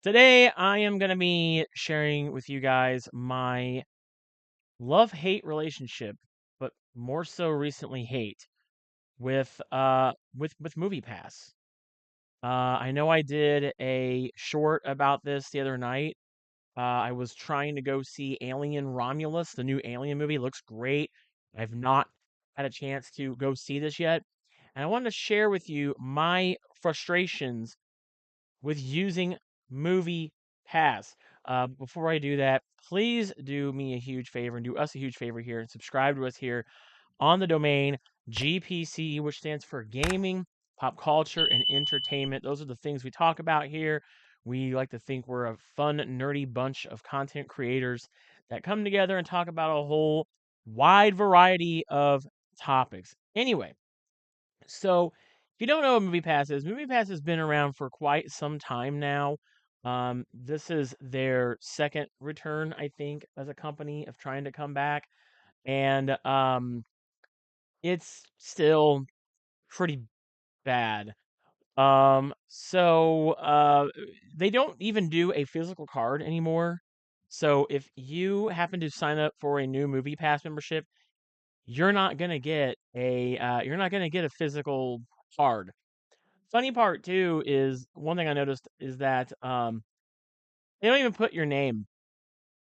Today, I am going to be sharing with you guys my love-hate relationship, but more so recently hate with MoviePass. I know I did a short about this the other night. I was trying to go see Alien Romulus, the new Alien movie. It looks great. I've not had a chance to go see this yet, and I wanted to share with you my frustrations with using Movie Pass. Before I do that, please do me a huge favor and do us a huge favor here and subscribe to us here on the domain GPC, which stands for Gaming, Pop Culture, and Entertainment. Those are the things we talk about here. We like to think we're a fun, nerdy bunch of content creators that come together and talk about a whole wide variety of topics. Anyway, so, if you don't know what MoviePass has been around for quite some time now. This is their second return, I think, as a company of trying to come back, and it's still pretty bad. They don't even do a physical card anymore. So if you happen to sign up for a new MoviePass membership, you're not gonna get a physical card. Funny part too is one thing I noticed is that they don't even put your name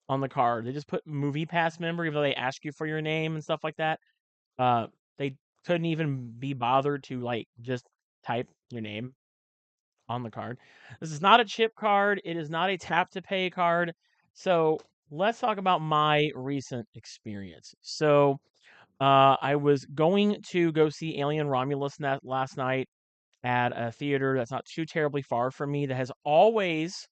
on the card. They just put Movie Pass member, even though they ask you for your name and stuff like that. They couldn't even be bothered to like just type your name on the card. This is not a chip card. It is not a tap to pay card. So let's talk about my recent experience. I was going to go see Alien Romulus last night at a theater that's not too terribly far from me that has always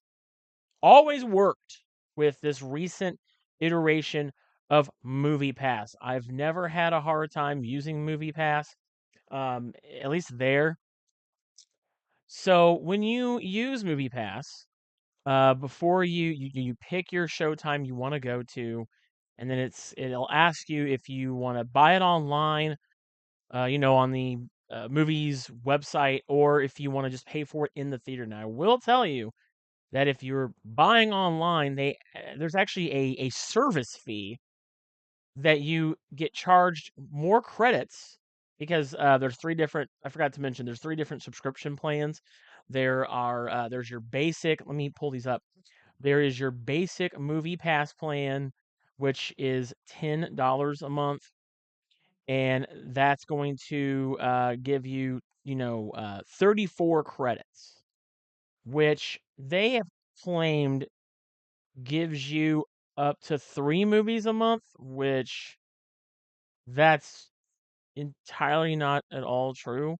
worked with this recent iteration of MoviePass. I've never had a hard time using MoviePass, at least there. So when you use MoviePass, before you pick your showtime you want to go to, and then it'll ask you if you want to buy it online, on the movie's website, or if you want to just pay for it in the theater. Now, I will tell you that if you're buying online, there's actually a service fee that you get charged more credits because there's three different. I forgot to mention there's three different subscription plans. There's your basic. Let me pull these up. There is your basic Movie Pass plan, which is $10 a month, and that's going to give you 34 credits, which they have claimed gives you up to 3 movies a month, which that's entirely not at all true.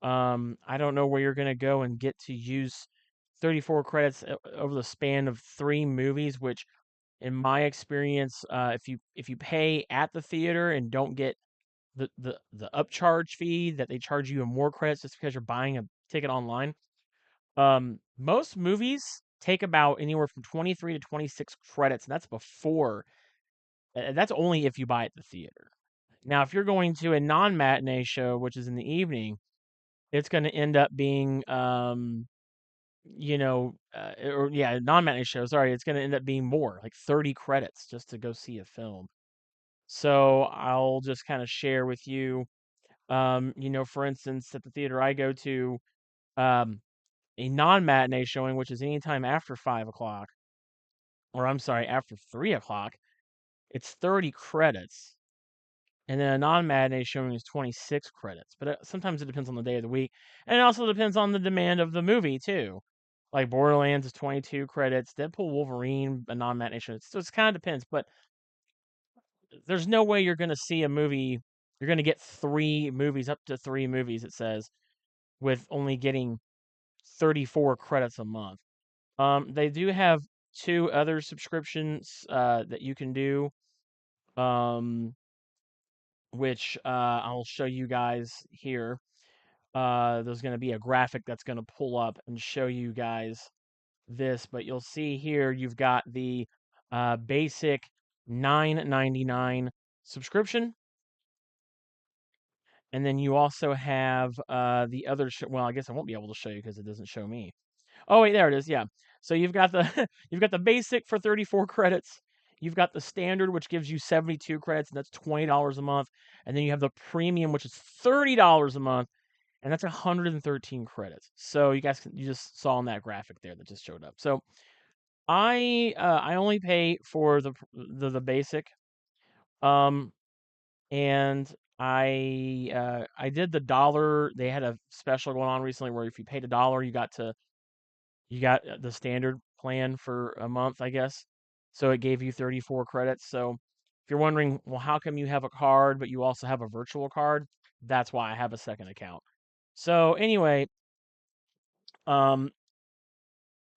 I don't know where you're going to go and get to use 34 credits over the span of 3 movies, which in my experience, if you pay at the theater and don't get the upcharge fee that they charge you in more credits just because you're buying a ticket online. Most movies take about anywhere from 23 to 26 credits, and that's before. That's only if you buy at the theater. Now, if you're going to a non-matinee show, which is in the evening, it's going to end up being, or yeah, non-matinee show. Sorry, it's going to end up being more, like 30 credits just to go see a film. So I'll just kind of share with you. For instance, at the theater I go to, um, a non-matinee showing, which is anytime after 5 o'clock, or I'm sorry, after 3 o'clock, it's 30 credits, and then a non-matinee showing is 26 credits. But sometimes it depends on the day of the week, and it also depends on the demand of the movie too. Like Borderlands is 22 credits, Deadpool Wolverine, a non-matinee show. So it kind of depends, but there's no way you're going to see a movie. You're going to get 3 movies, up to 3 movies, it says, with only getting 34 credits a month. They do have 2 other subscriptions that you can do, um, which I'll show you guys here. There's going to be a graphic that's going to pull up and show you guys this, but you'll see here you've got the basic $9.99 subscription. And then you also have the other. Well, I guess I won't be able to show you because it doesn't show me. Oh wait, there it is. Yeah. So you've got the you've got the basic for 34 credits. You've got the standard, which gives you 72 credits, and that's $20 a month. And then you have the premium, which is $30 a month, and that's 113 credits. So you just saw on that graphic there that just showed up. So I only pay for the basic, um, and I did the dollar. They had a special going on recently where if you paid $1, you got the standard plan for a month, I guess. So it gave you 34 credits. So if you're wondering, well, how come you have a card but you also have a virtual card? That's why I have a second account. So anyway, um,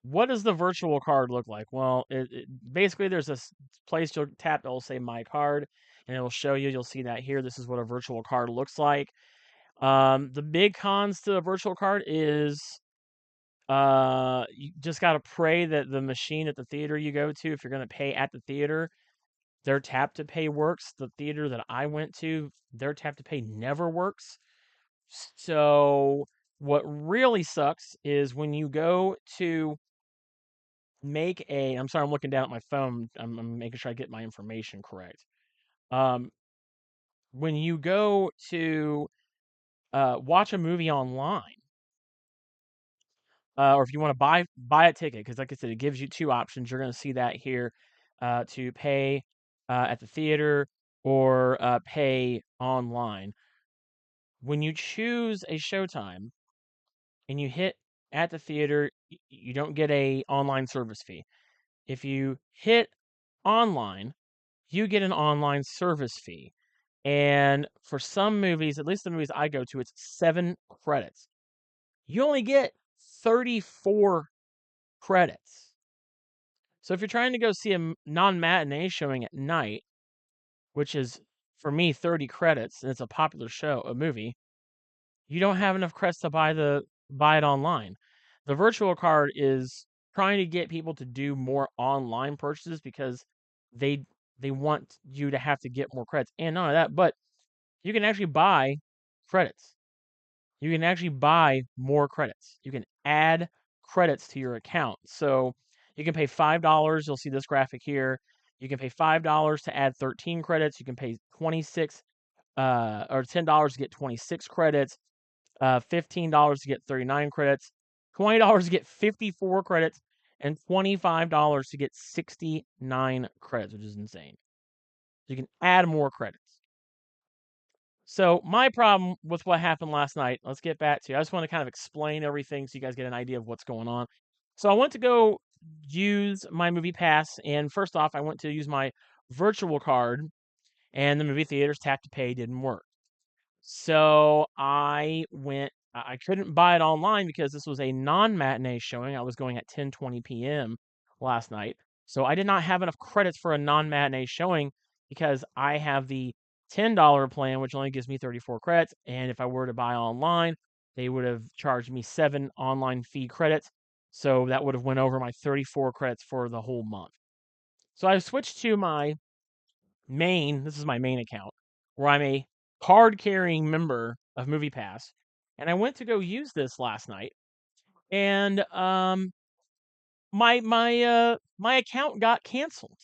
what does the virtual card look like? Well, basically there's this place you'll tap that'll say my card, and it'll show you. You'll see that here. This is what a virtual card looks like. The big cons to a virtual card is you just got to pray that the machine at the theater you go to, if you're going to pay at the theater, their tap to pay works. The theater that I went to, their tap to pay never works. So what really sucks is when you go to I'm sorry, I'm looking down at my phone. I'm making sure I get my information correct. Um, when you go to watch a movie online, or if you want to buy a ticket, because like I said, it gives you two options. You're going to see that here, to pay at the theater or pay online. When you choose a showtime and you hit at the theater, you don't get a online service fee. If you hit online, you get an online service fee. And for some movies, at least the movies I go to, it's 7 credits. You only get 34 credits. So if you're trying to go see a non-matinee showing at night, which is for me 30 credits, and it's a popular a movie, you don't have enough credits to buy it online. The virtual card is trying to get people to do more online purchases because they they want you to have to get more credits. And not only that, but you can actually buy credits. You can actually buy more credits. You can add credits to your account. So you can pay $5. You'll see this graphic here. You can pay $5 to add 13 credits. You can pay 26 or $10 to get 26 credits. $15 to get 39 credits. $20 to get 54 credits, and $25 to get 69 credits, which is insane. So you can add more credits. So my problem with what happened last night, let's get back to. I just want to kind of explain everything so you guys get an idea of what's going on. So I went to go use my MoviePass, and first off, I went to use my virtual card, and the movie theater's tap to pay didn't work. So I couldn't buy it online because this was a non-matinee showing. I was going at 10:20 p.m. last night. So I did not have enough credits for a non-matinee showing because I have the $10 plan, which only gives me 34 credits. And if I were to buy online, they would have charged me 7 online fee credits. So that would have went over my 34 credits for the whole month. So I switched to this is my main account, where I'm a card carrying member of MoviePass. And I went to go use this last night, and my account got canceled.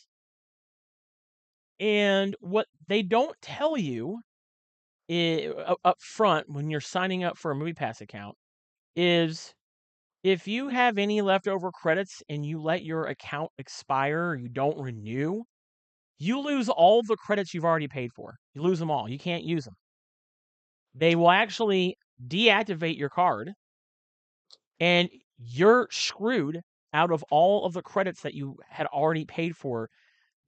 And what they don't tell you up front when you're signing up for a MoviePass account is if you have any leftover credits and you let your account expire or you don't renew, you lose all the credits you've already paid for. You lose them all. You can't use them. They will actually deactivate your card, and you're screwed out of all of the credits that you had already paid for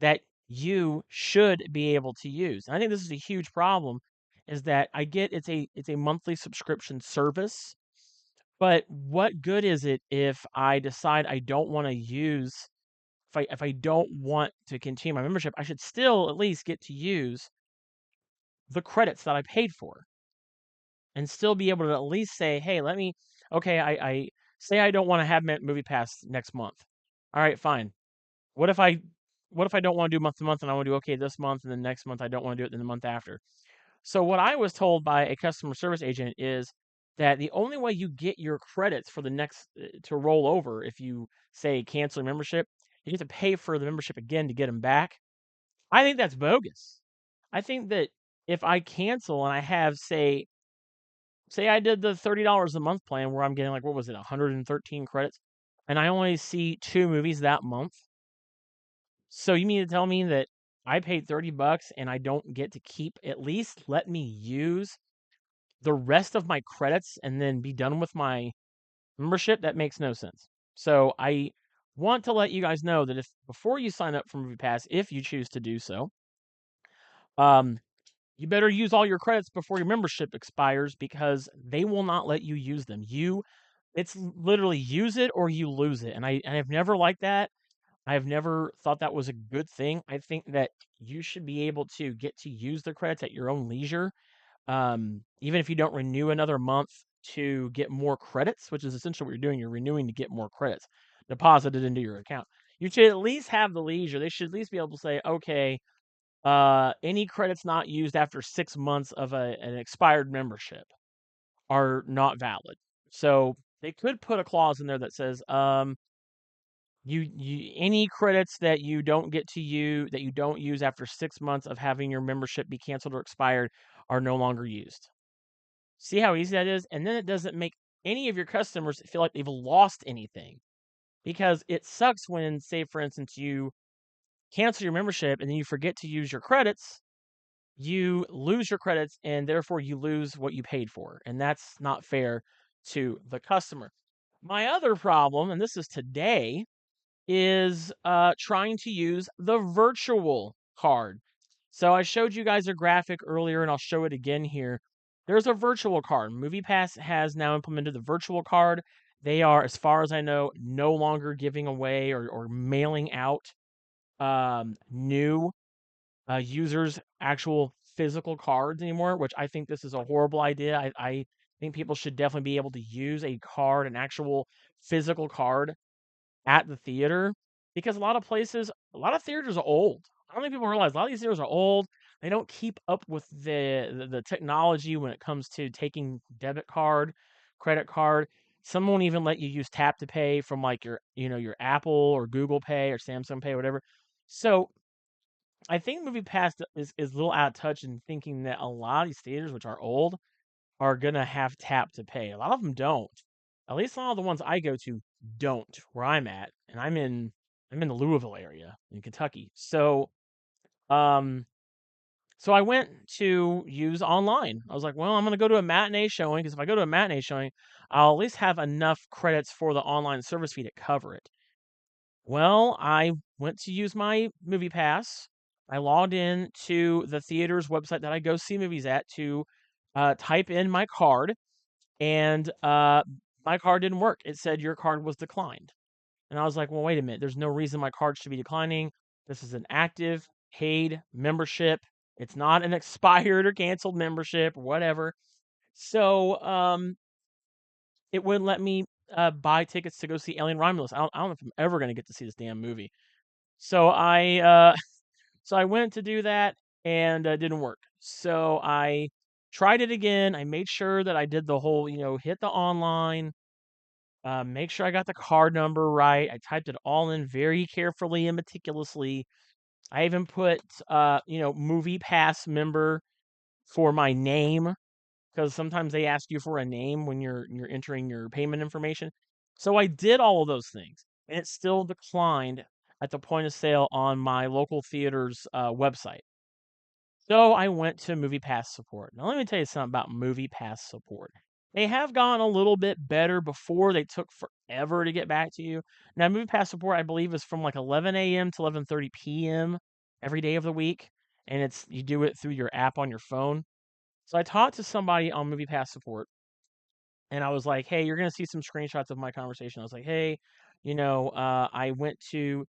that you should be able to use. And I think this is a huge problem, is that I get it's a monthly subscription service, but what good is it if I decide I don't want to use if I don't want to continue my membership? I should still at least get to use the credits that I paid for, and still be able to at least say, hey, okay, I say I don't want to have MoviePass next month. All right, fine. What if I, what if I don't want to do month to month and I want to do okay this month and then next month I don't want to do it then the month after? So what I was told by a customer service agent is that the only way you get your credits for the next to roll over, if you say cancel your membership, you have to pay for the membership again to get them back. I think that's bogus. I think that if I cancel and I have, say I did the $30 a month plan where I'm getting, like, what was it, 113 credits, and I only see 2 movies that month. So you mean to tell me that I paid $30 and I don't get to keep, at least let me use the rest of my credits and then be done with my membership? That makes no sense. So I want to let you guys know that if before you sign up for MoviePass, if you choose to do so, um, you better use all your credits before your membership expires, because they will not let you use them. It's literally use it or you lose it. And I've never liked that. I've never thought that was a good thing. I think that you should be able to get to use the credits at your own leisure, even if you don't renew another month to get more credits, which is essentially what you're doing. You're renewing to get more credits deposited into your account. You should at least have the leisure. They should at least be able to say, okay, any credits not used after 6 months of an expired membership are not valid. So they could put a clause in there that says, you any credits that you don't get to use, that you don't use after 6 months of having your membership be canceled or expired, are no longer used. See how easy that is? And then it doesn't make any of your customers feel like they've lost anything, because it sucks when, say, for instance, you cancel your membership and then you forget to use your credits. You lose your credits and therefore you lose what you paid for. And that's not fair to the customer. My other problem, and this is today, is trying to use the virtual card. So I showed you guys a graphic earlier and I'll show it again here. There's a virtual card. MoviePass has now implemented the virtual card. They are, as far as I know, no longer giving away or mailing out new users actual physical cards anymore, which I think this is a horrible idea. I think people should definitely be able to use a card, an actual physical card, at the theater, because a lot of theaters are old. I don't think people realize a lot of these theaters are old. They don't keep up with the technology when it comes to taking debit card, credit card. Some won't even let you use tap to pay from, like, your, your Apple or Google Pay or Samsung Pay, whatever. So I think MoviePass is a little out of touch in thinking that a lot of these theaters, which are old, are gonna have tap to pay. A lot of them don't. At least a lot of the ones I go to don't, where I'm at, and I'm in the Louisville area in Kentucky. Um, so I went to use online. I was like, well, I'm gonna go to a matinee showing, because if I go to a matinee showing, I'll at least have enough credits for the online service fee to cover it. Well, I went to use my MoviePass. I logged in to the theater's website that I go see movies at to type in my card, and my card didn't work. It said your card was declined. And I was like, well, wait a minute. There's no reason my card should be declining. This is an active paid membership. It's not an expired or canceled membership or whatever. So it wouldn't let me buy tickets to go see Alien Romulus. I don't know if I'm ever going to get to see this damn movie. So I went to do that, and it didn't work. So I tried it again. I made sure that I did the whole, hit the online, make sure I got the card number right. I typed it all in very carefully and meticulously. I even put, Movie Pass member for my name, because sometimes they ask you for a name when you're entering your payment information. So I did all of those things, and it still declined at the point of sale on my local theater's website. So I went to MoviePass support. Now let me tell you something about MoviePass support. They have gone a little bit better. Before, they took forever to get back to you. Now MoviePass support, I believe, is from like 11 a.m. to 11:30 p.m. every day of the week, and you do it through your app on your phone. So I talked to somebody on MoviePass support, and I was like, "Hey, you're gonna see some screenshots of my conversation." I was like, "Hey, I went to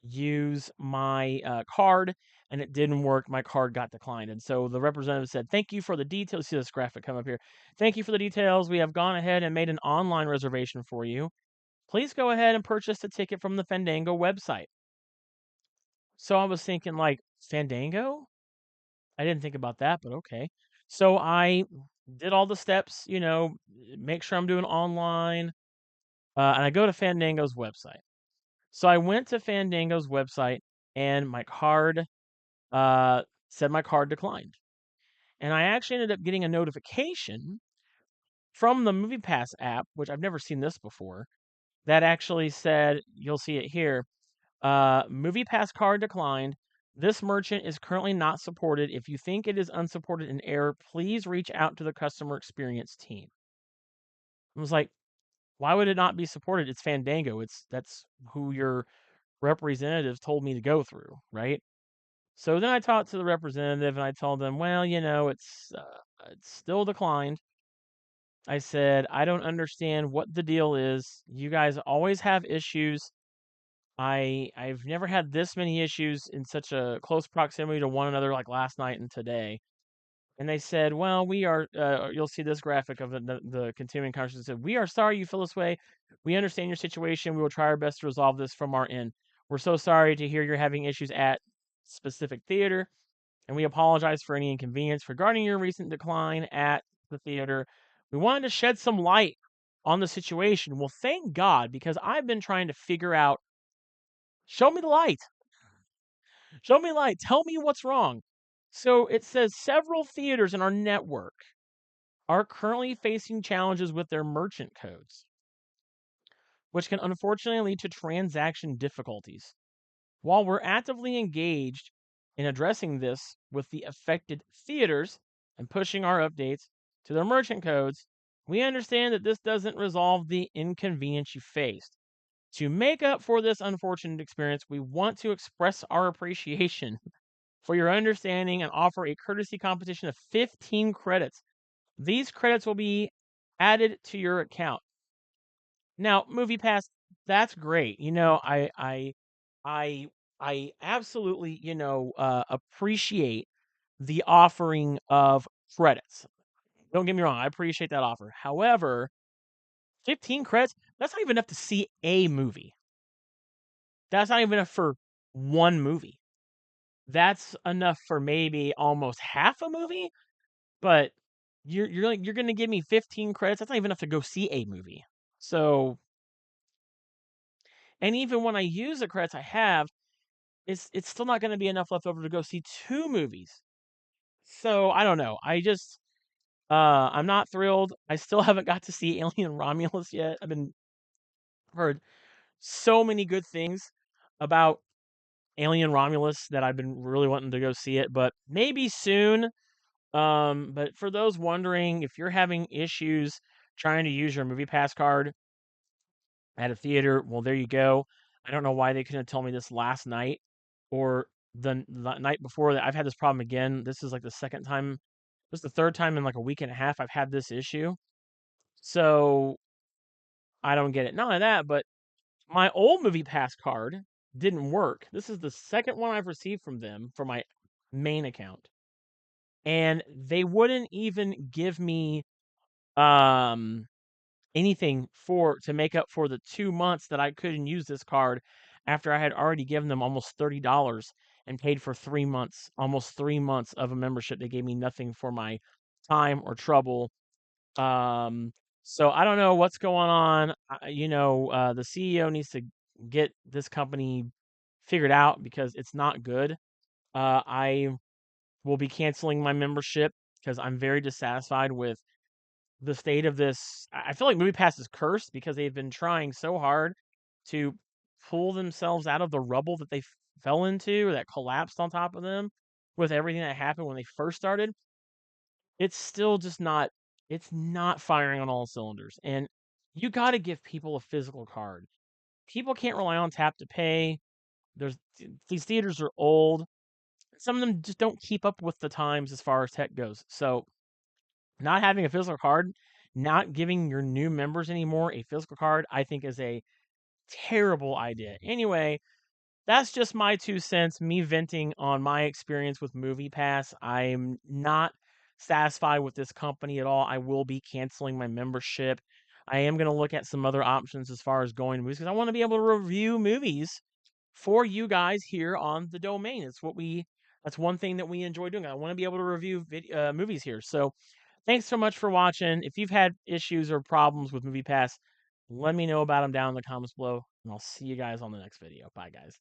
use my card and it didn't work. My card got declined." And so the representative said, "Thank you for the details." See this graphic come up here. "Thank you for the details. We have gone ahead and made an online reservation for you. Please go ahead and purchase the ticket from the Fandango website." So I was thinking, like, Fandango? I didn't think about that, but okay. So I did all the steps, make sure I'm doing online, and I go to Fandango's website. So I went to Fandango's website, and my card said my card declined. And I actually ended up getting a notification from the MoviePass app, which I've never seen this before, that actually said, you'll see it here, MoviePass card declined. This merchant is currently not supported. If you think it is unsupported in error, please reach out to the customer experience team. I was like, why would it not be supported? It's Fandango. That's who your representative told me to go through, right? So then I talked to the representative and I told them, well, it's still declined. I said, I don't understand what the deal is. You guys always have issues. I've never had this many issues in such a close proximity to one another like last night and today. And they said, well, we are, you'll see this graphic of the continuing conversation. Said, we are sorry you feel this way. We understand your situation. We will try our best to resolve this from our end. We're so sorry to hear you're having issues at specific theater, and we apologize for any inconvenience regarding your recent decline at the theater. We wanted to shed some light on the situation. Well, thank God, because I've been trying to figure out, show me the light. Show me light. Tell me what's wrong. So it says several theaters in our network are currently facing challenges with their merchant codes, which can unfortunately lead to transaction difficulties. While we're actively engaged in addressing this with the affected theaters and pushing our updates to their merchant codes, we understand that this doesn't resolve the inconvenience you faced. To make up for this unfortunate experience, we want to express our appreciation for your understanding and offer a courtesy competition of 15 credits. These credits will be added to your account. Now, MoviePass, that's great. I I absolutely, appreciate the offering of credits. Don't get me wrong, I appreciate that offer. However, 15 credits, that's not even enough to see a movie. That's not even enough for one movie. That's enough for maybe almost half a movie, but you're gonna give me 15 credits. That's not even enough to go see a movie. So, and even when I use the credits I have, it's still not gonna be enough left over to go see two movies. So I don't know. I'm not thrilled. I still haven't got to see Alien Romulus yet. I've been heard so many good things about Alien Romulus that I've been really wanting to go see it, but maybe soon. But for those wondering, if you're having issues trying to use your MoviePass card at a theater, well, there you go. I don't know why they couldn't tell me this last night or the night before that. I've had this problem again. This is like the second time, this is the third time in like a week and a half I've had this issue. So I don't get it. Not only that, but my old MoviePass card didn't work. This is the second one I've received from them for my main account. And they wouldn't even give me um anything for to make up for the 2 months that I couldn't use this card after I had already given them almost $30 and paid for 3 months, almost 3 months of a membership. They gave me nothing for my time or trouble. Um, so I don't know what's going on. The CEO needs to get this company figured out because it's not good. I will be canceling my membership because I'm very dissatisfied with the state of this. I feel like MoviePass is cursed because they've been trying so hard to pull themselves out of the rubble that they fell into or that collapsed on top of them with everything that happened when they first started. It's still just not. It's not firing on all cylinders, and you got to give people a physical card. People can't rely on tap to pay. These theaters are old. Some of them just don't keep up with the times as far as tech goes. So not having a physical card, not giving your new members anymore a physical card, I think is a terrible idea. Anyway, that's just my 2 cents, me venting on my experience with MoviePass. I'm not satisfied with this company at all. I will be canceling my membership. I am going to look at some other options as far as going to movies because I want to be able to review movies for you guys here on the domain. That's one thing that we enjoy doing. I want to be able to review movies here. So Thanks so much for watching. If you've had issues or problems with MoviePass, let me know about them down in the comments below, and I'll see you guys on the next video. Bye, guys.